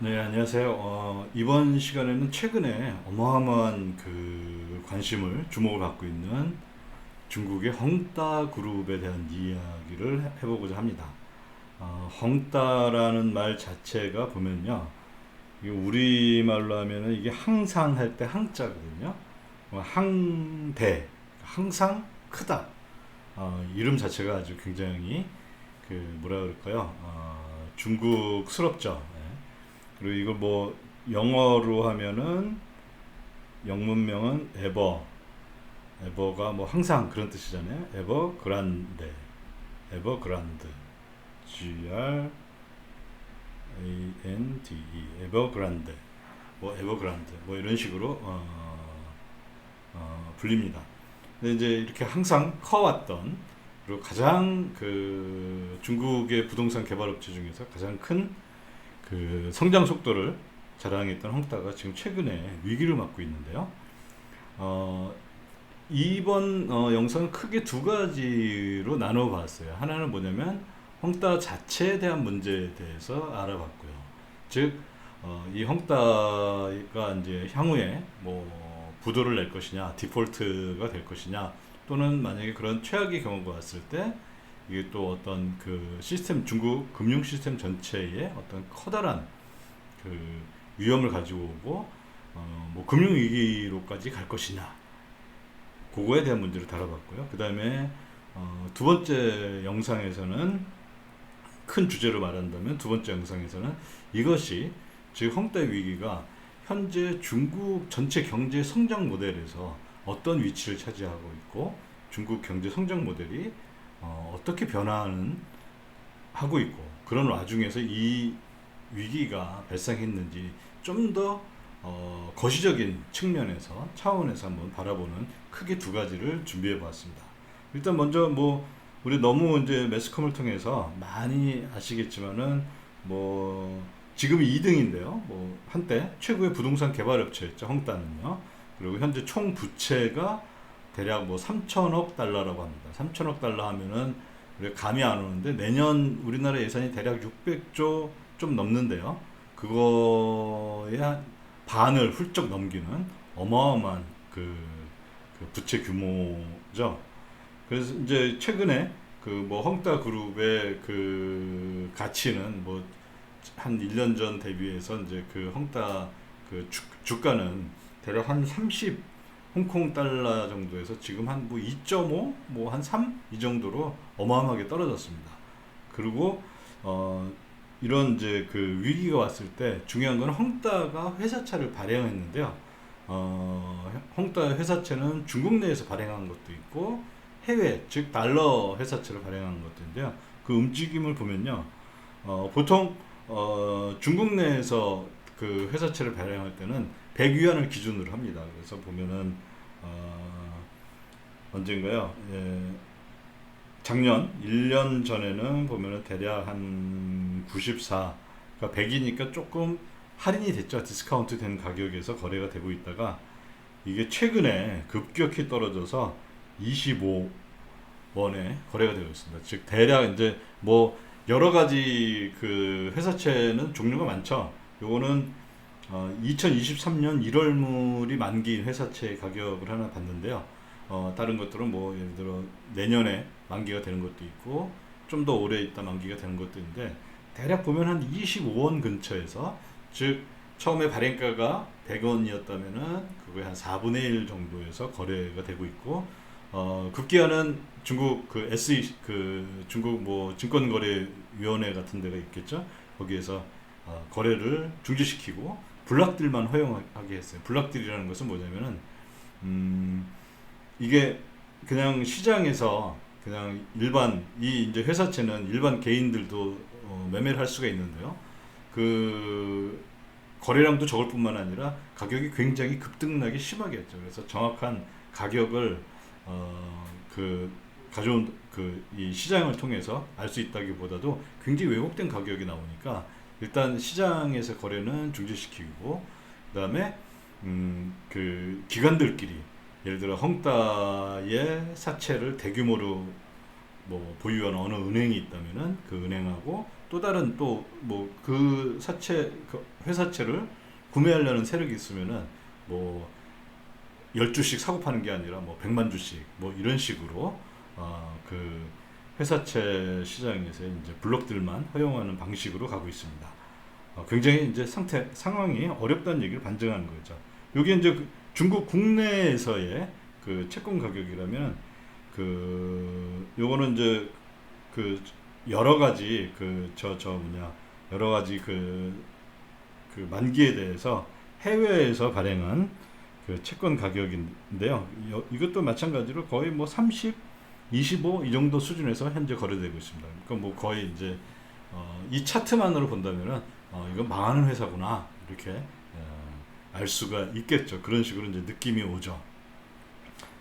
네, 안녕하세요. 이번 시간에는 최근에 어마어마한 그 관심을, 주목을 받고 있는 중국의 헝따 그룹에 대한 이야기를 해보고자 합니다. 헝따라는 말 자체가 보면요. 이게 우리말로 하면은 이게 항상 할 때 항자거든요. 항대, 항상 크다. 이름 자체가 아주 굉장히 그 뭐라 그럴까요? 중국스럽죠. 예. 그리고 이걸 뭐 영어로 하면은 영문명은 에버가 뭐 항상 그런 뜻이잖아요. 에버그란데, 에버그란드, Grande, 에버그란데, 뭐 에버그란드, 뭐 이런 식으로 불립니다. 근데 이제 이렇게 항상 커왔던, 그리고 가장 그 중국의 부동산 개발업체 중에서 가장 큰 그 성장 속도를 자랑했던 헝다가 지금 최근에 위기를 맞고 있는데요. 어, 이번 영상은 크게 두 가지로 나눠 봤어요. 하나는 뭐냐면 헝다 자체에 대한 문제에 대해서 알아봤고요. 즉, 이 헝다가 이제 향후에 뭐 부도를 낼 것이냐, 디폴트가 될 것이냐, 또는 만약에 그런 최악의 경우가 왔을 때 이게 또 어떤 그 시스템, 중국 금융 시스템 전체에 어떤 커다란 그 위험을 가지고 오고 뭐 금융 위기로까지 갈 것이냐, 그거에 대한 문제를 다뤄봤고요. 그 다음에 두 번째 영상에서는 큰 주제로 말한다면 두 번째 영상에서는 이것이 즉 헝다의 위기가 현재 중국 전체 경제 성장 모델에서 어떤 위치를 차지하고 있고 중국 경제 성장 모델이 떻게 변화하는 하고 있고 그런 와중에서 이 위기가 발생했는지 좀 더 거시적인 측면에서 차원에서 한번 바라보는 크게 두 가지를 준비해 보았습니다. 일단 먼저 뭐 우리 너무 이제 매스컴을 통해서 많이 아시겠지만은 뭐 지금이 2등인데요. 뭐 한때 최고의 부동산 개발 업체였죠. 헝따는요. 그리고 현재 총 부채가 대략 뭐 3천억 달러라고 합니다. 3천억 달러 하면은 우리가 감이 안 오는데 내년 우리나라 예산이 대략 600조 좀 넘는데요. 그거의 한 반을 훌쩍 넘기는 어마어마한 그 부채 규모죠. 그래서 이제 최근에 그 뭐 헝다 그룹의 그 가치는 뭐 한 1년 전 대비해서 이제 그 헝다 그 주가는 대략 한 30 홍콩 달러 정도에서 지금 한 뭐 2.5, 뭐 한 3 이 정도로 어마어마하게 떨어졌습니다. 그리고 어 이런 이제 그 위기가 왔을 때 중요한 건 헝다가 회사차를 발행했는데요. 헝다 회사채는 중국 내에서 발행한 것도 있고 해외 즉 달러 회사채를 발행한 것도 있는데요. 그 움직임을 보면요. 보통 중국 내에서 그 회사채를 발행할 때는 100위안을 기준으로 합니다. 그래서 보면은 어, 언젠가요? 예, 작년 1년 전에는 보면은 대략 한 94, 그러니까 100이니까 조금 할인이 됐죠. 디스카운트 된 가격에서 거래가 되고 있다가 이게 최근에 급격히 떨어져서 25원에 거래가 되고 있습니다. 즉 대략 이제 뭐 여러 가지 그 회사채는 종류가 많죠. 요거는 2023년 1월물이 만기인 회사채 가격을 하나 봤는데요. 다른 것들은 뭐 예를 들어 내년에 만기가 되는 것도 있고 좀 더 오래 있다 만기가 되는 것도 있는데 대략 보면 한 25원 근처에서 즉 처음에 발행가가 100원이었다면은 그거의 한 4분의 1 정도에서 거래가 되고 있고 급기야는 중국 그 SE 그 중국 뭐 증권거래위원회 같은 데가 있겠죠. 거기에서 거래를 중지시키고 블락딜만 허용하게 했어요. 블락딜이라는 것은 뭐냐면은 음, 이게 그냥 시장에서 그냥 일반 이 이제 회사채는 일반 개인들도 매매를 할 수가 있는데요. 그 거래량도 적을 뿐만 아니라 가격이 굉장히 급등나게 심하게 했죠. 그래서 정확한 가격을 그 가져온 그 이 시장을 통해서 알 수 있다기보다도 굉장히 왜곡된 가격이 나오니까 일단 시장에서 거래는 중지시키고 그다음에 그 기관들끼리 예를 들어 헝다의 사채를 대규모로 뭐 보유한 어느 은행이 있다면은 그 은행하고 또 다른 또 뭐 그 사채 그 회사채를 구매하려는 세력이 있으면은 뭐 10주씩 사고 파는 게 아니라 뭐 100만 주씩 뭐 이런 식으로 그 회사채 시장에서 이제 블록들만 허용하는 방식으로 가고 있습니다. 굉장히 이제 상황이 어렵다는 얘기를 반증하는 거죠. 여기 이제 중국 국내에서의 그 채권 가격이라면 요거는 이제 그 여러 가지 여러 가지 그 만기에 대해서 해외에서 발행한 그 채권 가격인데요. 이것도 마찬가지로 거의 뭐 30, 25 이 정도 수준에서 현재 거래되고 있습니다. 그러니까 뭐 거의 이제 이 차트만으로 본다면은 이건 망하는 회사구나 이렇게 알 수가 있겠죠. 그런 식으로 이제 느낌이 오죠.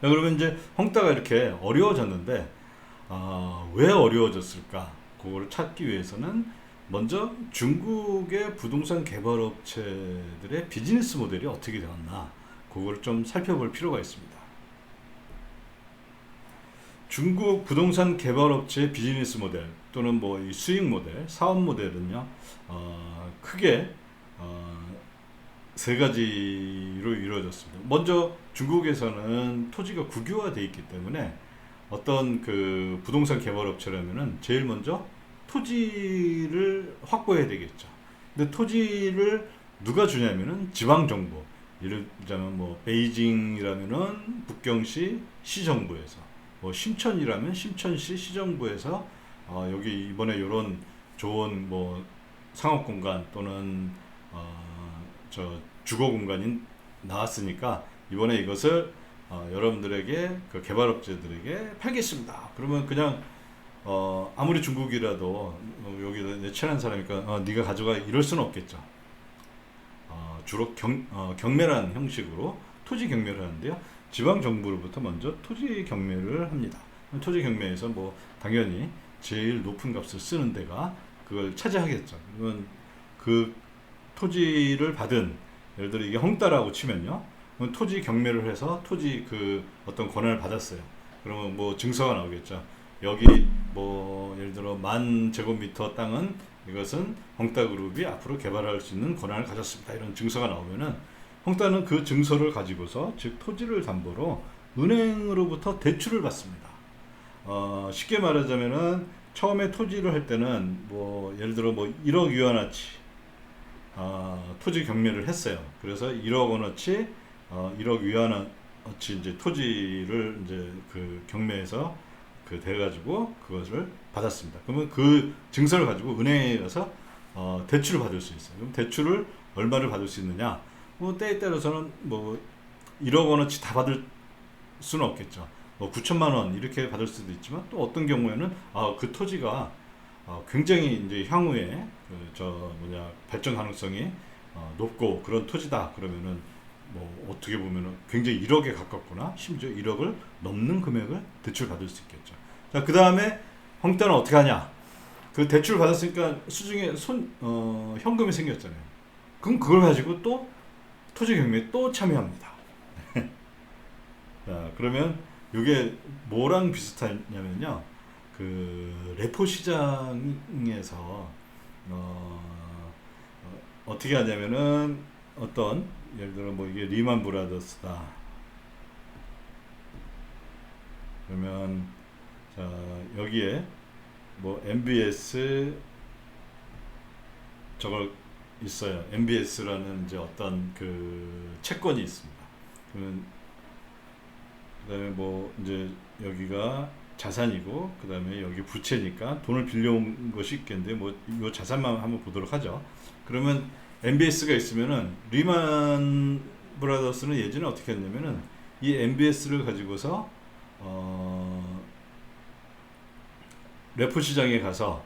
자, 그러면 이제 헝따가 이렇게 어려워졌는데 왜 어려워졌을까? 그거를 찾기 위해서는 먼저 중국의 부동산 개발업체들의 비즈니스 모델이 어떻게 되었나 그걸 좀 살펴볼 필요가 있습니다. 중국 부동산 개발업체의 비즈니스 모델 또는 뭐 이 수익 모델, 사업 모델은요 크게 세 가지로 이루어졌습니다. 먼저 중국에서는 토지가 국유화되어 있기 때문에 어떤 그 부동산 개발업체라면은 제일 먼저 토지를 확보해야 되겠죠. 근데 토지를 누가 주냐면은 지방정부. 예를 들자면 뭐 베이징이라면은 북경시 시정부에서, 뭐 심천이라면 심천시 시정부에서 여기 이번에 이런 좋은 뭐 상업공간 또는 저 주거 공간이 나왔으니까 이번에 이것을 여러분들에게 그 개발업체들에게 팔겠습니다. 그러면 그냥 아무리 중국이라도 여기다 내 친한 사람이니까 네가 가져가 이럴 수는 없겠죠. 주로 경매라는 형식으로 토지 경매를 하는데요. 지방 정부로부터 먼저 토지 경매를 합니다. 토지 경매에서 뭐 당연히 제일 높은 값을 쓰는 데가 그걸 차지하겠죠. 그러면 그 토지를 받은, 예를 들어 이게 헝따라고 치면요. 토지 경매를 해서 토지 그 어떤 권한을 받았어요. 그러면 뭐 증서가 나오겠죠. 여기 뭐 예를 들어 10,000제곱미터 땅은 이것은 헝따그룹이 앞으로 개발할 수 있는 권한을 가졌습니다. 이런 증서가 나오면은 헝따는 그 증서를 가지고서 즉 토지를 담보로 은행으로부터 대출을 받습니다. 쉽게 말하자면은 처음에 토지를 할 때는 뭐 예를 들어 뭐 1억 위안어치 토지 경매를 했어요. 그래서 1억 원어치 1억 위안어치 이제 토지를 이제 그 경매에서 그 돼가지고 그것을 받았습니다. 그러면 그 증서를 가지고 은행에 가서 대출을 받을 수 있어요. 그럼 대출을 얼마를 받을 수 있느냐? 뭐 때에 따라서는 뭐 1억 원어치 다 받을 수는 없겠죠. 뭐 9천만 원 이렇게 받을 수도 있지만 또 어떤 경우에는 그 토지가 굉장히 이제 향후에 발전 가능성이 높고 그런 토지다 그러면은 뭐 어떻게 보면은 굉장히 1억에 가깝거나 심지어 1억을 넘는 금액을 대출 받을 수 있겠죠. 자, 그 다음에 헝따는 어떻게 하냐? 그 대출 받았으니까 수중에 현금이 생겼잖아요. 그럼 그걸 가지고 또 토지 경매에 또 참여합니다. 자, 그러면 이게 뭐랑 비슷하냐면요. 그 레포 시장에서 어떻게 하냐면은 어떤 예를 들어 뭐 이게 리만 브라더스다. 그러면 자 여기에 뭐 MBS 저걸 있어요. MBS라는 이제 어떤 그 채권이 있습니다. 그다음에 뭐 이제 여기가 자산이고 그다음에 여기 부채니까 돈을 빌려온 것이 있겠는데 뭐 이 자산만 한번 보도록 하죠. 그러면 MBS가 있으면은 리만 브라더스는 예전에 어떻게 했냐면은 이 MBS를 가지고서 레포 시장에 가서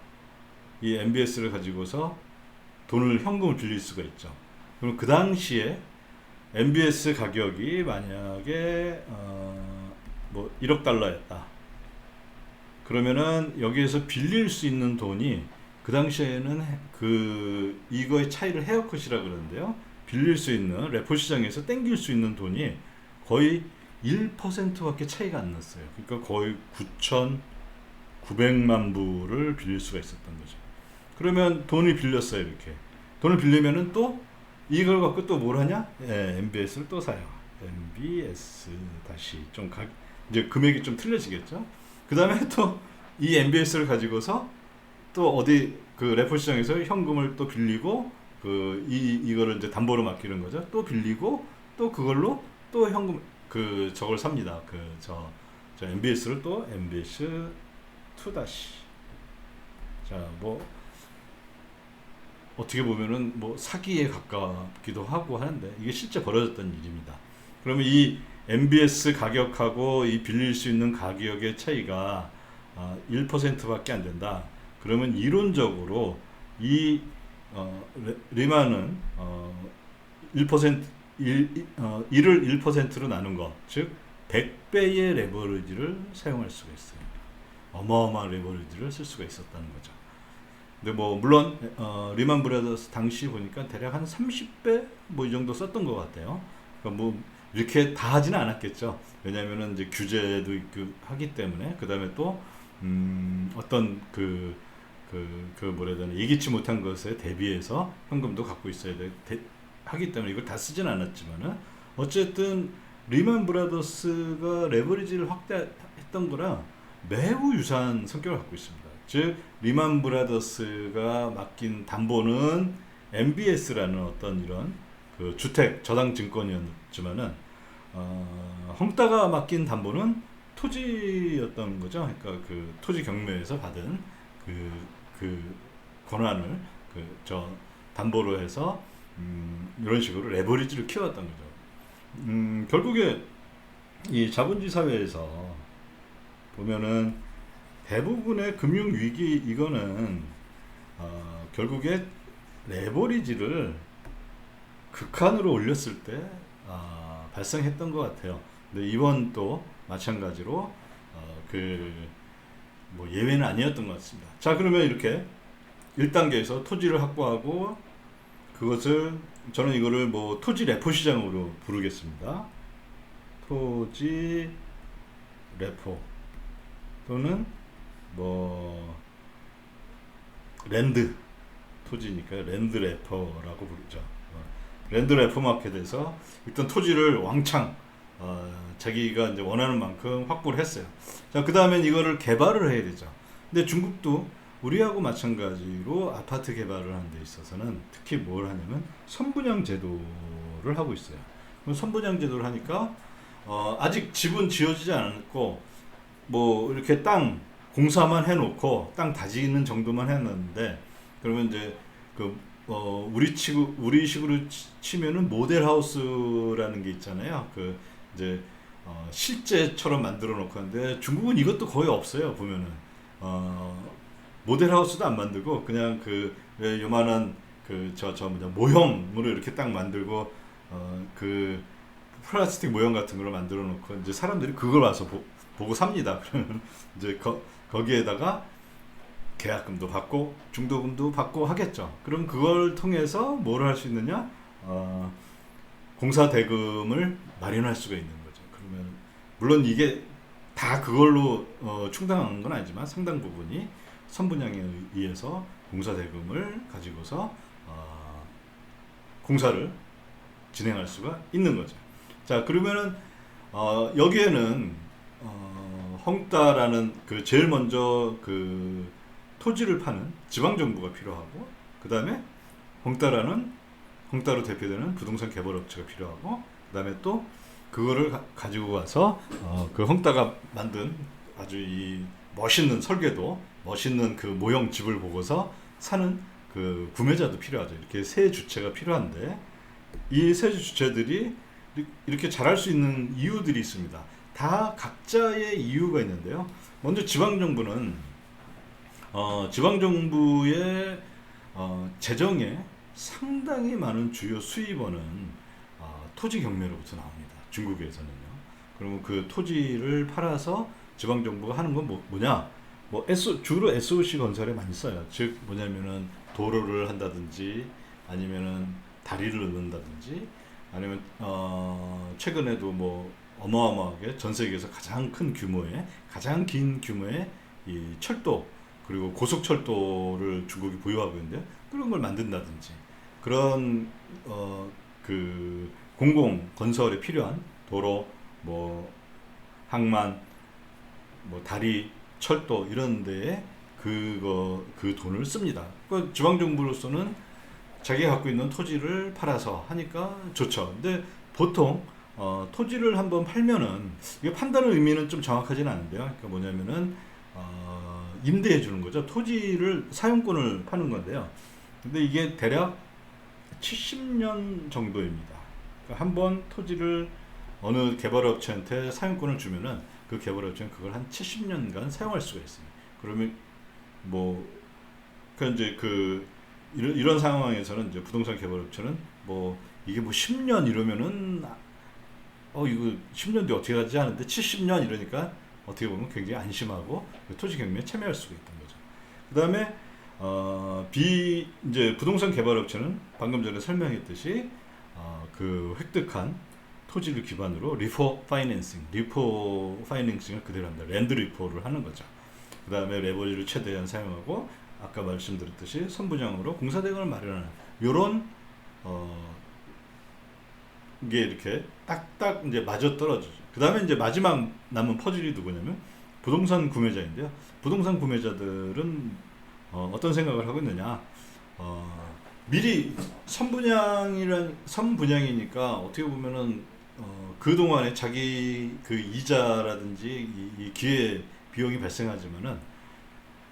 이 MBS를 가지고서 현금을 빌릴 수가 있죠. 그럼 그 당시에 MBS 가격이 만약에 뭐 1억 달러였다. 그러면은 여기에서 빌릴 수 있는 돈이 그 당시에는 이거의 차이를 헤어컷이라 그러는데요. 빌릴 수 있는 레포 시장에서 땡길 수 있는 돈이 거의 1%밖에 차이가 안 났어요. 그러니까 거의 900만 불을 빌릴 수가 있었던 거죠. 그러면 돈을 빌렸어요. 이렇게 돈을 빌리면은 또 이걸 갖고 또 뭘 하냐? 예, MBS를 또 사요. MBS 다시 좀 이제 금액이 좀 틀려지겠죠. 그 다음에 또 이 MBS를 가지고서 또 어디 그 레포 시장에서 현금을 또 빌리고 이거를 이제 담보로 맡기는 거죠. 또 빌리고 또 그걸로 또 현금 저걸 삽니다. 저 MBS를 또 MBS 2 다시 뭐 어떻게 보면은 뭐 사기에 가깝기도 하고 하는데 이게 실제 벌어졌던 일입니다. 그러면 이 MBS 가격하고 이 빌릴 수 있는 가격의 차이가 1%밖에 안 된다. 그러면 이론적으로 이 리만은 1%, 1을 1%로 나눈 것, 즉 100배의 레버리지를 사용할 수가 있어요. 어마어마한 레버리지를 쓸 수가 있었다는 거죠. 근데 뭐 물론 리만 브라더스 당시 보니까 대략 한 30배 뭐 이 정도 썼던 것 같아요. 그러니까 뭐 이렇게 다 하지는 않았겠죠. 왜냐하면은 이제 규제도 있고 하기 때문에 그 다음에 또 어떤 뭐라 해야 되나 예기치 못한 것에 대비해서 현금도 갖고 있어야 하기 때문에 이걸 다 쓰진 않았지만은 어쨌든 리만 브라더스가 레버리지를 확대했던 거랑 매우 유사한 성격을 갖고 있습니다. 즉 리만 브라더스가 맡긴 담보는 MBS라는 어떤 이런 그 주택 저당 증권이었지만은 헝따가 맡긴 담보는 토지였던 거죠. 그러니까 그 토지 경매에서 받은 그 권한을 저 담보로 해서 이런 식으로 레버리지를 키웠던 거죠. 결국에 이 자본주의 사회에서 보면은 대부분의 금융 위기 이거는 결국에 레버리지를 극한으로 올렸을 때 발생했던 것 같아요. 근데 이번 또 마찬가지로 뭐 예외는 아니었던 것 같습니다. 자, 그러면 이렇게 1단계에서 토지를 확보하고 그것을 저는 이거를 뭐 토지 레포 시장으로 부르겠습니다. 토지 레포 또는 뭐 랜드 토지니까 랜드 레포라고 부르죠. 랜드 레포 마켓에서 일단 토지를 왕창 자기가 이제 원하는 만큼 확보를 했어요. 자, 그 다음엔 이거를 개발을 해야 되죠. 근데 중국도 우리하고 마찬가지로 아파트 개발을 하는 데 있어서는 특히 뭘 하냐면 선분양 제도를 하고 있어요. 그럼 선분양 제도를 하니까 아직 집은 지어지지 않았고 뭐 이렇게 땅 공사만 해놓고 땅 다지는 정도만 해놨는데 그러면 이제 우리 식으로 치면은 모델 하우스라는 게 있잖아요. 이제 실제처럼 만들어 놓고 하는데 중국은 이것도 거의 없어요. 보면은 모델 하우스도 안 만들고 그냥 요만한 모형으로 이렇게 딱 만들고 플라스틱 모형 같은 걸로 만들어 놓고 이제 사람들이 그걸 와서 보고 삽니다. 그러면 이제 거기에다가 계약금도 받고 중도금도 받고 하겠죠. 그럼 그걸 통해서 뭘 할 수 있느냐? 공사 대금을 마련할 수가 있는 거죠. 그러면 물론 이게 다 그걸로 충당하는 건 아니지만 상당 부분이 선분양에 의해서 공사 대금을 가지고서 공사를 진행할 수가 있는 거죠. 자, 그러면은 여기에는 헝따라는 제일 먼저 토지를 파는 지방 정부가 필요하고 그 다음에 헝따로 대표되는 부동산 개발 업체가 필요하고 그 다음에 또 그거를 가지고 와서 그 헝따가 만든 아주 이 멋있는 설계도 멋있는 모형 집을 보고서 사는 구매자도 필요하죠. 이렇게 세 주체가 필요한데 이 세 주체들이 이렇게 잘할 수 있는 이유들이 있습니다. 다 각자의 이유가 있는데요. 먼저 지방정부는 지방정부의 재정에 상당히 많은 주요 수입원은 토지 경매로부터 나옵니다. 중국에서는요. 그러면 그 토지를 팔아서 지방정부가 하는 건 뭐냐? 주로 SOC 건설에 많이 써요. 즉 뭐냐면은 도로를 한다든지 아니면은 다리를 넣는다든지 아니면 어마어마하게 전 세계에서 가장 긴 규모의 이 철도 그리고 고속철도를 중국이 보유하고 있는데 그런 걸 만든다든지 그런 그 공공 건설에 필요한 도로 뭐 항만 뭐 다리 철도 이런 데에 그 돈을 씁니다. 그 지방 정부로서는 자기가 갖고 있는 토지를 팔아서 하니까 좋죠. 근데 보통 토지를 한번 팔면은 이게 판다는 의미는 좀 정확하진 않은데요. 그러니까 뭐냐면은 임대해 주는 거죠. 토지를 사용권을 파는 건데요. 근데 이게 대략 70년 정도입니다. 그러니까 한번 토지를 어느 개발업체한테 사용권을 주면은 그 개발업체는 그걸 한 70년간 사용할 수가 있어요. 그러면 뭐 이제 이런 상황에서는 이제 부동산 개발업체는 뭐 이게 뭐 10년 이러면은 이거 10년 뒤에 어떻게 하지 하는데 70년 이러니까 어떻게 보면 굉장히 안심하고 그 토지 경매에 참여할 수가 있던 거죠. 그다음에 이제 부동산 개발업체는 방금 전에 설명했듯이 그 획득한 토지를 기반으로 리포 파이낸싱을 그대로 합니다. 랜드 리포를 하는 거죠. 그 다음에 레버리지를 최대한 사용하고 아까 말씀드렸듯이 선분양으로 공사대금을 마련하는 이런 게 이렇게 딱딱 이제 맞아 떨어지죠. 그 다음에 이제 마지막 남은 퍼즐이 누구냐면 부동산 구매자인데요. 부동산 구매자들은 어떤 생각을 하고 있느냐? 미리 선분양이니까 어떻게 보면은 그 동안에 자기 그 이자라든지 이 기회 비용이 발생하지만은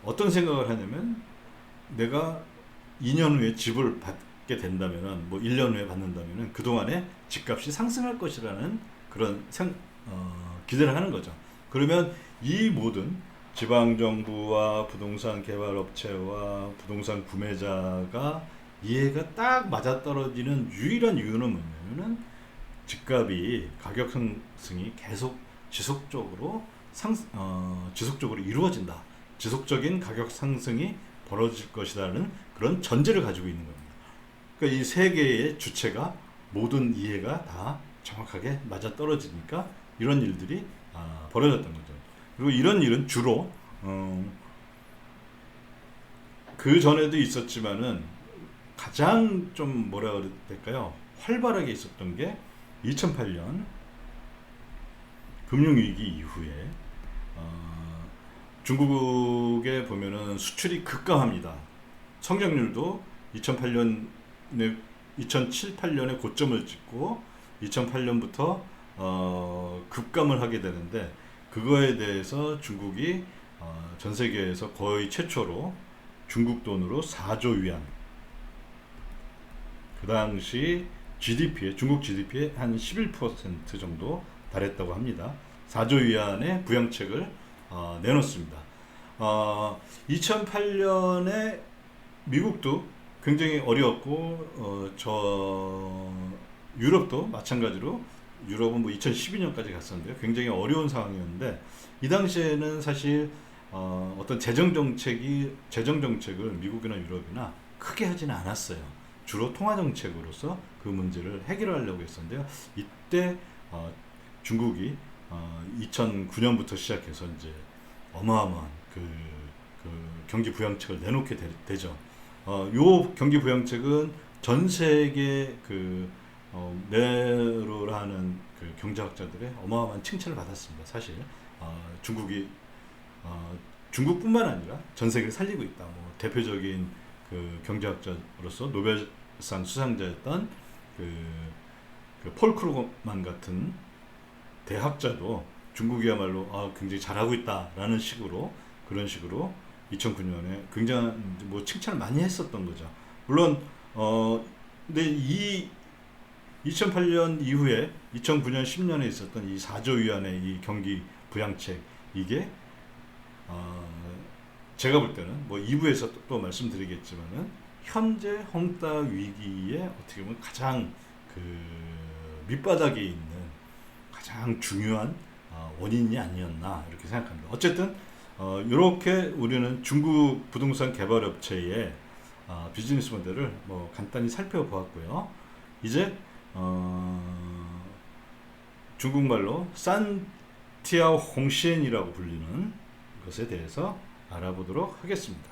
어떤 생각을 하냐면 내가 2년 후에 집을 받게 된다면은 뭐 1년 후에 받는다면은 그 동안에 집값이 상승할 것이라는 그런 기대를 하는 거죠. 그러면 이 모든 지방정부와 부동산 개발업체와 부동산 구매자가 이해가 딱 맞아떨어지는 유일한 이유는 뭐냐면은 집값이 가격 상승이 계속 지속적으로 지속적으로 이루어진다. 지속적인 가격 상승이 벌어질 것이라는 그런 전제를 가지고 있는 겁니다. 그러니까 이 세 개의 주체가 모든 이해가 다 정확하게 맞아떨어지니까 이런 일들이 벌어졌던 거죠. 그리고 이런 일은 주로 그 전에도 있었지만은 가장 좀 뭐라 그래야 될까요? 활발하게 있었던 게 2008년 금융위기 이후에 중국에 보면은 수출이 급감합니다. 성장률도 2007, 8년에 고점을 찍고 2008년부터 급감을 하게 되는데 그거에 대해서 중국이 전 세계에서 거의 최초로 중국 돈으로 4조 위안 그 당시 중국 GDP의 한 11% 정도 달했다고 합니다. 4조 위안의 부양책을 내놓습니다. 2008년에 미국도 굉장히 어려웠고 유럽도 마찬가지로 유럽은 뭐 2012년까지 갔었는데요. 굉장히 어려운 상황이었는데 이 당시에는 사실 어떤 재정 정책을 미국이나 유럽이나 크게 하지는 않았어요. 주로 통화 정책으로서 그 문제를 해결하려고 했었는데요. 이때 중국이 2009년부터 시작해서 이제 어마어마한 그 경기 부양책을 내놓게 되죠. 요 경기 부양책은 전 세계 네로라는 그 경제학자들의 어마어마한 칭찬을 받았습니다. 사실 중국뿐만 아니라 전 세계를 살리고 있다. 뭐 대표적인 그 경제학자로서 노벨상 수상자였던 폴 크루거만 같은 대학자도 중국이야말로 굉장히 잘하고 있다라는 그런 식으로 2009년에 굉장히 뭐 칭찬을 많이 했었던 거죠. 물론 근데 이 2008년 이후에 2009년 10년에 있었던 이 4조 위안의 이 경기 부양책 이게 제가 볼 때는 뭐 2부에서 또 말씀드리겠지만은 현재 홍다 위기에 어떻게 보면 가장 밑바닥에 있는 가장 중요한 원인이 아니었나 이렇게 생각합니다. 어쨌든 이렇게 우리는 중국 부동산 개발업체의 비즈니스 모델을 뭐 간단히 살펴보았고요. 이제 중국말로 산티아오 홍시엔이라고 불리는 것에 대해서 알아보도록 하겠습니다.